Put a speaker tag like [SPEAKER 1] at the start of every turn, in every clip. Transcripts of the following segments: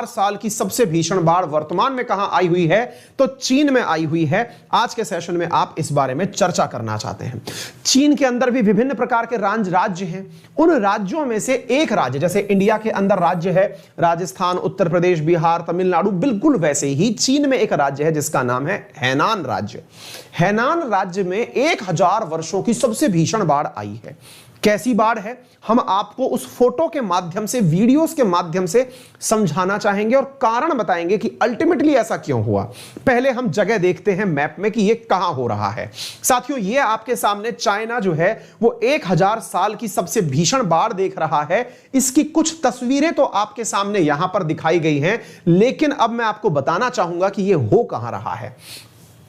[SPEAKER 1] साल की सबसे भीषण बाढ़ वर्तमान में कहां आई हुई है, तो चीन में आई हुई है। आज के सेशन में आप इस बारे में चर्चा करना चाहते हैं। चीन के अंदर भी विभिन्न प्रकार के राज्य हैं। उन राज्यों में से एक राज्य, जैसे इंडिया के अंदर राज्य है राजस्थान, उत्तर प्रदेश, बिहार, तमिलनाडु, बिल्कुल वैसे ही चीन में एक राज्य है जिसका नाम है हैनान राज्य। हैनान राज्य में 1000 वर्षों की सबसे भीषण बाढ़ आई है। कैसी बाढ़ है, हम आपको उस फोटो के माध्यम से, वीडियोस के माध्यम से समझाना चाहेंगे और कारण बताएंगे कि अल्टीमेटली ऐसा क्यों हुआ। पहले हम जगह देखते हैं मैप में कि यह कहां हो रहा है। साथियों, यह आपके सामने चाइना जो है वो 1000 साल की सबसे भीषण बाढ़ देख रहा है। इसकी कुछ तस्वीरें तो आपके सामने यहां पर दिखाई गई हैं, लेकिन अब मैं आपको बताना चाहूंगा कि यह हो कहां रहा है।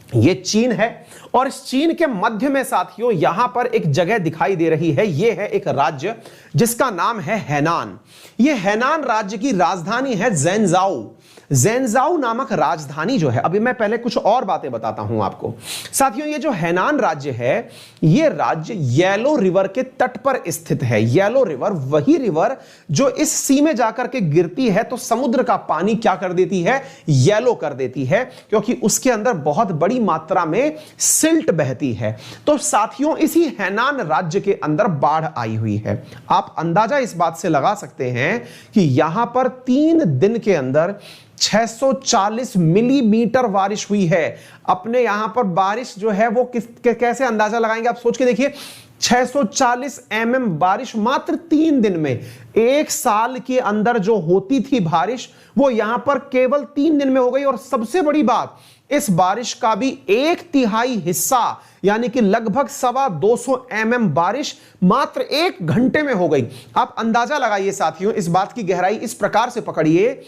[SPEAKER 1] ये चीन है और इस चीन के मध्य में साथियों यहां पर एक जगह दिखाई दे रही है। यह है एक राज्य जिसका नाम है हैनान। यह हैनान राज्य की राजधानी है ज़ेनज़ाओ। ज़ेनज़ाओ नामक राजधानी जो है, अभी मैं पहले कुछ और बातें बताता हूं आपको। साथियों, ये जो हैनान राज्य है, ये राज्य येलो रिवर के तट पर स्थित है। येलो रिवर वही रिवर जो इस सी में जाकर के गिरती है तो समुद्र का पानी क्या कर देती है, येलो कर देती है, क्योंकि उसके अंदर बहुत बड़ी मात्रा में सिल्ट बहती है। तो साथियों, इसी हैनान राज्य के अंदर बाढ़ आई हुई है। आप अंदाजा इस बात से लगा सकते हैं कि यहां पर 3 दिन के अंदर 640 मिलीमीटर बारिश हुई है। अपने यहां पर बारिश जो है वो कैसे अंदाजा लगाएंगे, आप सोच के देखिए। 640 mm बारिश मात्र 3 दिन में। 1 साल के अंदर जो होती थी बारिश, वो यहां पर केवल 3 दिन में हो गई। और सबसे बड़ी बात, इस बारिश का भी 1/3 हिस्सा यानी कि लगभग 225 mm बारिश मात्र 1 घंटे में हो गई। आप अंदाजा लगाइए साथियों, इस बात की गहराई इस प्रकार से पकड़िए,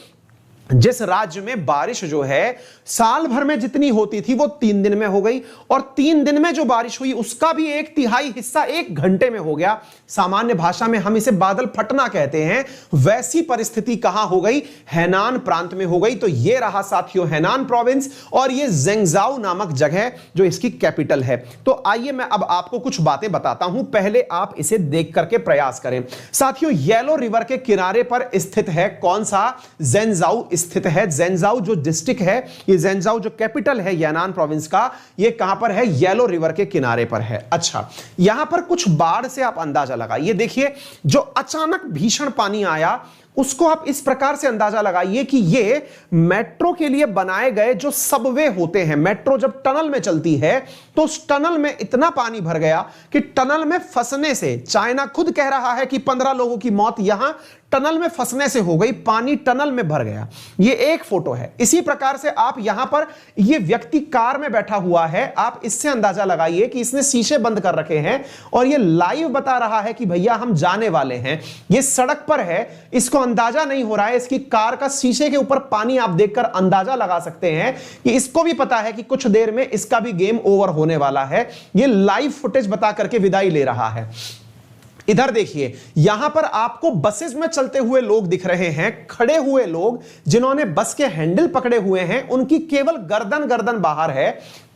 [SPEAKER 1] जिस राज्य में बारिश जो है साल भर में जितनी होती थी वो 3 दिन में हो गई, और 3 दिन में जो बारिश हुई उसका भी 1/3 हिस्सा 1 घंटे में हो गया। सामान्य भाषा में हम इसे बादल फटना कहते हैं। वैसी परिस्थिति कहां हो गई, हैनान प्रांत में हो गई। तो ये रहा साथियों हैनान प्रोविंस, और ये ज़ेनज़ाओ नामक जगह जो इसकी कैपिटल है। तो आइए मैं अब आपको कुछ बातें बताता हूं, पहले आप इसे देख करके प्रयास करें। साथियों, येलो रिवर के किनारे पर स्थित है कौन सा, ज़ेनज़ाओ स्थित है। ज़ेनज़ाओ जो डिस्ट्रिक्ट है, ये ज़ेनज़ाओ जो कैपिटल है हैनान प्रोविंस का, ये कहां पर है, येलो रिवर के किनारे पर है। अच्छा, यहां पर कुछ बाढ़ से आप अंदाजा लगाइए। देखिए, जो अचानक भीषण पानी आया उसको आप इस प्रकार से अंदाजा लगाइए कि ये मेट्रो के लिए बनाए गए जो सबवे होते हैं, मेट्रो जब टनल में चलती है तो उस टनल में इतना पानी भर गया कि टनल में फंसने से, चाइना खुद कह रहा है कि 15 लोगों की मौत यहां टनल में फंसने से हो गई, पानी टनल में भर गया। ये एक फोटो है। इसी प्रकार से आप यहां पर, ये व्यक्ति कार में बैठा हुआ है, आप इससे अंदाजा लगाइए कि इसने शीशे बंद कर रखे हैं और ये लाइव बता रहा है कि भैया हम जाने वाले हैं। ये सड़क पर है, इसको अंदाजा नहीं हो रहा है। इसकी कार का शीशे के ऊपर पानी आप देखकर अंदाजा लगा सकते हैं कि इसको भी पता है कि कुछ देर में इसका भी गेम ओवर होने वाला है। ये लाइव फुटेज बता करके विदाई ले रहा है। इधर देखिए, यहां पर आपको बसेस में चलते हुए लोग दिख रहे हैं, खड़े हुए लोग जिन्होंने बस के हैंडल पकड़े हुए हैं, उनकी केवल गर्दन बाहर है,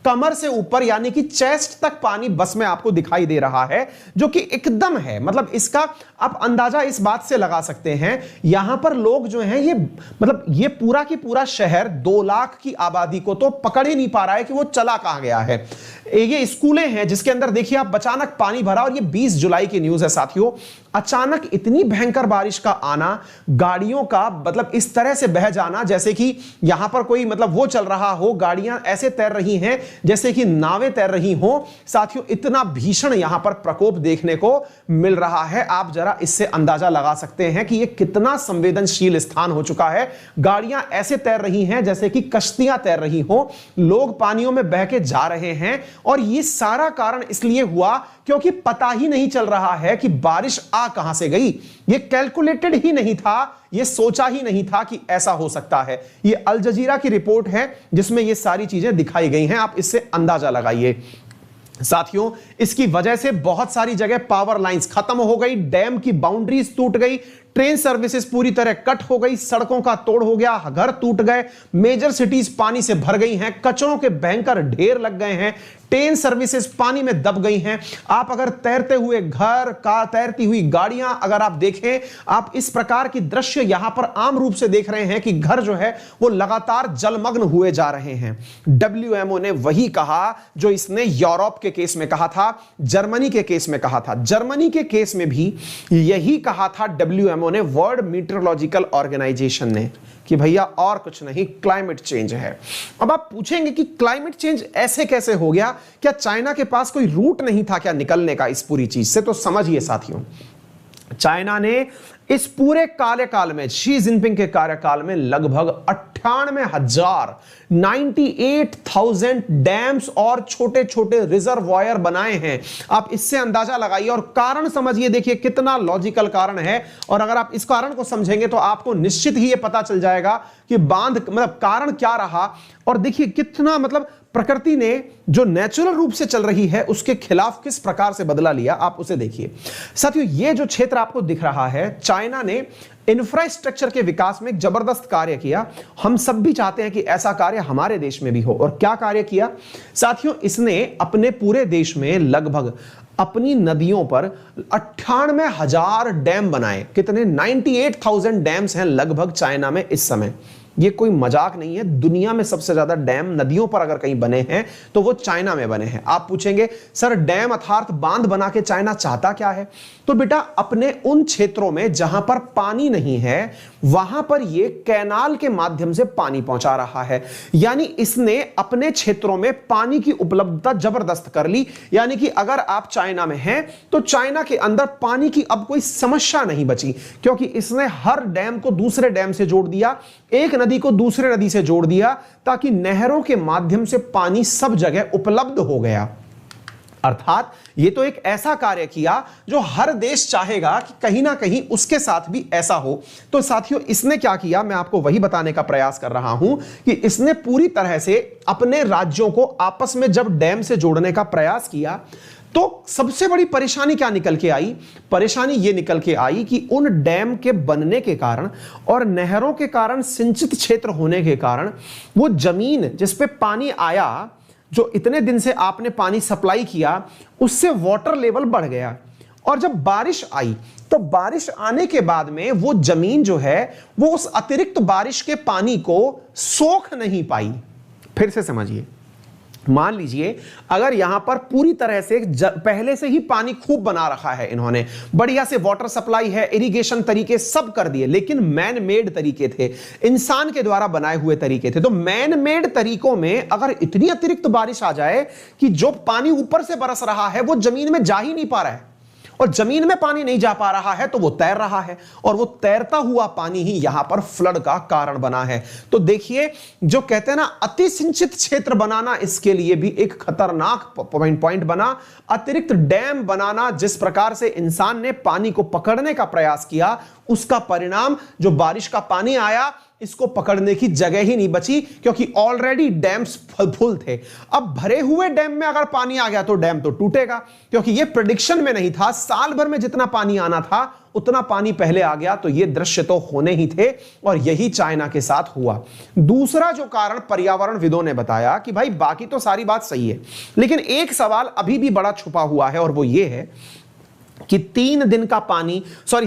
[SPEAKER 1] कमर से ऊपर यानी कि चेस्ट तक पानी बस में आपको दिखाई दे रहा है, जो कि एकदम है। मतलब इसका आप अंदाजा इस बात से लगा सकते हैं, यहां पर लोग जो हैं, ये मतलब ये पूरा की पूरा शहर 2 लाख की आबादी को तो पकड़ ही नहीं पा रहा है कि वो चला कहां गया है। ये स्कूलें हैं जिसके अंदर देखिए आप अचानक पानी भरा, और ये 20 जुलाई की न्यूज है साथियों। अचानक इतनी भयंकर बारिश का आना, गाड़ियों का मतलब इस तरह से बह जाना जैसे कि यहां पर कोई मतलब वो चल रहा हो, गाड़ियां ऐसे तैर रही हैं जैसे कि नावें तैर रही हो। साथियों, इतना भीषण यहां पर प्रकोप देखने को मिल रहा है। आप जरा इससे अंदाजा लगा सकते हैं कि यह कितना संवेदनशील स्थान हो चुका है। गाड़ियां ऐसे तैर रही हैं जैसे कि कश्तियां तैर रही हो, लोग पानियों में बह के जा रहे हैं। और यह सारा कारण इसलिए हुआ क्योंकि पता ही नहीं चल रहा है कि बारिश आ कहां से गई। यह कैलकुलेटेड ही नहीं था, यह सोचा ही नहीं था कि ऐसा हो सकता है। यह अल जजीरा की रिपोर्ट है जिसमें यह सारी चीजें दिखाई गई हैं। आप इससे अंदाजा लगाइए। साथियों, इसकी वजह से बहुत सारी जगह पावर लाइंस खत्म हो गई, डैम की बाउंड्रीज टूट गई, ट्रेन सर्विसेज पूरी तरह कट हो गई, सड़कों का तोड़ हो गया, घर टूट गए, मेजर सिटीज पानी से भर गई हैं, कचरों के भयंकर ढेर लग गए हैं, ट्रेन सर्विसेज पानी में दब गई हैं। आप अगर तैरते हुए घर का, तैरती हुई गाड़ियां अगर आप देखें, आप इस प्रकार की दृश्य यहां पर आम रूप से देख रहे हैं कि घर जो है वो लगातार जलमग्न हुए जा रहे हैं। डब्ल्यूएमओ ने वही कहा जो इसने यूरोप के केस में कहा था, जर्मनी के केस में कहा था। जर्मनी के केस में भी यही कहा था डब्ल्यूएमओ ने, वर्ल्ड मीटरोलॉजिकल ऑर्गेनाइजेशन ने, कि भैया और कुछ नहीं, क्लाइमेट चेंज है। अब आप पूछेंगे कि क्लाइमेट चेंज ऐसे कैसे हो गया? क्या चाइना के पास कोई रूट नहीं था क्या निकलने का इस पूरी चीज से? तो समझिए साथियों, चाइना ने इस पूरे कार्यकाल में, शी जिनपिंग के कार्यकाल में, लगभग 98,000 डैम्स और छोटे छोटे रिजर्वॉयर बनाए हैं। आप इससे अंदाजा लगाइए और कारण समझिए, देखिए कितना लॉजिकल कारण है। और अगर आप इस कारण को समझेंगे तो आपको निश्चित ही यह पता चल जाएगा कि बांध मतलब कारण क्या रहा। और देखिए कितना मतलब प्रकृति ने जो नेचुरल रूप से चल रही है उसके खिलाफ किस प्रकार से बदला लिया, आप उसे देखिए। साथियों, ये जो क्षेत्र आपको दिख रहा है, चाइना ने इंफ्रास्ट्रक्चर के विकास में एक जबरदस्त कार्य किया। हम सब भी चाहते हैं कि ऐसा कार्य हमारे देश में भी हो। और क्या कार्य किया साथियों? इसने अपने पूरे देश में लगभग अपनी नदियों पर 98,000 डैम बनाए। कितने? 98,000 डैम्स हैं लगभग चाइना में इस समय। ये कोई मजाक नहीं है। दुनिया में सबसे ज्यादा डैम नदियों पर अगर कहीं बने हैं तो वो चाइना में बने हैं। आप पूछेंगे सर, डैम अर्थात बांध बना के चाइना चाहता क्या है? तो बेटा, अपने उन क्षेत्रों में जहां पर पानी नहीं है वहां पर ये कैनाल के माध्यम से पानी पहुंचा रहा है। यानी इसने अपने क्षेत्रों में पानी की उपलब्धता जबरदस्त कर ली। यानी कि अगर आप चाइना में हैं तो चाइना के अंदर पानी की अब कोई समस्या नहीं बची, क्योंकि इसने हर डैम को दूसरे डैम से जोड़ दिया, एक नदी को दूसरे नदी से जोड़ दिया, ताकि नहरों के माध्यम से पानी सब जगह उपलब्ध हो गया। अर्थात ये तो एक ऐसा कार्य किया जो हर देश चाहेगा कि कहीं ना कहीं उसके साथ भी ऐसा हो। तो साथियों, इसने क्या किया, मैं आपको वही बताने का प्रयास कर रहा हूं कि इसने पूरी तरह से अपने राज्यों को आपस में जब डैम से जोड़ने का प्रयास किया तो सबसे बड़ी परेशानी क्या निकल के आई? परेशानी यह निकल के आई कि उन डैम के बनने के कारण और नहरों के कारण सिंचित क्षेत्र होने के कारण वो जमीन जिस पे पानी आया, जो इतने दिन से आपने पानी सप्लाई किया, उससे वाटर लेवल बढ़ गया। और जब बारिश आई तो बारिश आने के बाद में वो जमीन जो है वो उस अतिरिक्त बारिश के पानी को सोख नहीं पाई। फिर से समझिए, मान लीजिए अगर यहां पर पूरी तरह से पहले से ही पानी खूब बना रखा है, इन्होंने बढ़िया से वाटर सप्लाई है, इरिगेशन तरीके सब कर दिए, लेकिन मैन मेड तरीके थे, इंसान के द्वारा बनाए हुए तरीके थे। तो मैन मेड तरीकों में अगर इतनी अतिरिक्त बारिश आ जाए कि जो पानी ऊपर से बरस रहा है वो जमीन में जा ही नहीं पा रहा है, और जमीन में पानी नहीं जा पा रहा है तो वो तैर रहा है, और वो तैरता हुआ पानी ही यहां पर फ्लड का कारण बना है। तो देखिए, जो कहते हैं ना, अति सिंचित क्षेत्र बनाना इसके लिए भी एक खतरनाक पॉइंट बना। अतिरिक्त डैम बनाना, जिस प्रकार से इंसान ने पानी को पकड़ने का प्रयास किया, उसका परिणाम जो बारिश का पानी आया, इसको पकड़ने की जगह ही नहीं बची, क्योंकि ऑलरेडी डैम्स फुल थे। अब भरे हुए डैम में अगर पानी आ गया तो डैम तो टूटेगा, क्योंकि यह प्रेडिक्शन में नहीं था। साल भर में जितना पानी आना था उतना पानी पहले आ गया, तो ये दृश्य तो होने ही थे, और यही चाइना के साथ हुआ। दूसरा जो कारण पर्यावरणविदों ने बताया कि भाई बाकी तो सारी बात सही है, लेकिन एक सवाल अभी भी बड़ा छुपा हुआ है, और वो ये है कि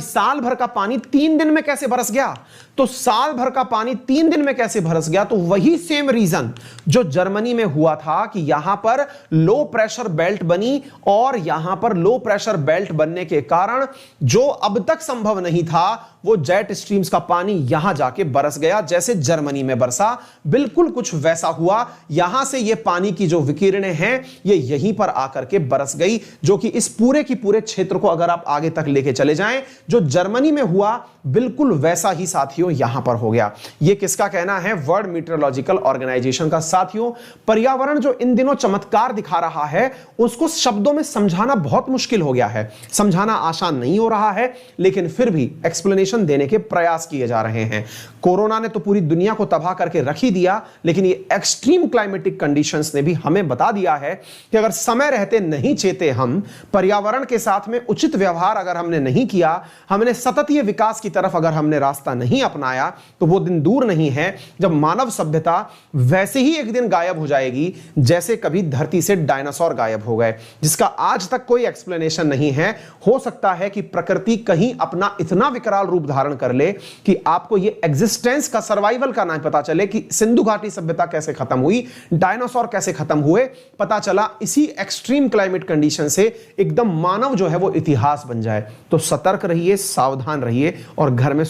[SPEAKER 1] साल भर का पानी 3 दिन में कैसे बरस गया? तो साल भर का पानी 3 दिन में कैसे बरस गया? तो वही सेम रीजन जो जर्मनी में हुआ था कि यहां पर लो प्रेशर बेल्ट बनी, और यहां पर लो प्रेशर बेल्ट बनने के कारण जो अब तक संभव नहीं था, वो जेट स्ट्रीम्स का पानी यहां जाके बरस गया। जैसे जर्मनी में बरसा, बिल्कुल कुछ वैसा हुआ। यहां से ये पानी की जो विकिरणें हैं ये यहीं पर आकर के बरस गई, जो कि इस पूरे की पूरे क्षेत्र को अगर आप आगे तक लेके चले जाएं, जो जर्मनी में हुआ बिल्कुल वैसा ही साथियों यहां पर हो गया। यह किसका कहना है? वर्ल्ड मीटरोलॉजिकल ऑर्गेनाइजेशन का। साथियों, पर्यावरण जो इन दिनों चमत्कार दिखा रहा है उसको शब्दों में समझाना बहुत मुश्किल हो गया है, समझाना आसान नहीं हो रहा है, लेकिन फिर भी एक्सप्लेनेशन देने के प्रयास किए जा रहे हैं। कोरोना ने तो पूरी दुनिया को तबाह करके रख ही दिया, लेकिन ये एक्सट्रीम क्लाइमेटिक कंडीशंस ने भी हमें बता दिया है कि अगर समय रहते नहीं चेते हम पर्यावरण के साथ में उचित व्यवहार अगर हमने नहीं किया, हमने सततीय विकास की तरफ अगर हमने रास्ता नहीं अपनाया, तो वो दिन दूर नहीं है जब मानव सभ्यता वैसे ही एक दिन गायब हो जाएगी जैसे कभी धरती से डायनासोर गायब हो गए, जिसका आज तक कोई एक्सप्लेनेशन नहीं है। हो सकता है कि प्रकृति कहीं अपना इतना विकराल रूप धारण कर ले कि आपको ये एग्जिस्टेंस का, सर्वाइवल का ना पता चले कि सिंधु घाटी सभ्यता कैसे खत्म हुई, डायनासोर कैसे खत्म हुए। पता चला इसी एक्सट्रीम क्लाइमेट कंडीशन से एकदम मानव जो है वो इतिहास बन जाए। तो सतर्क रहिए, सावधान रहिए और घर में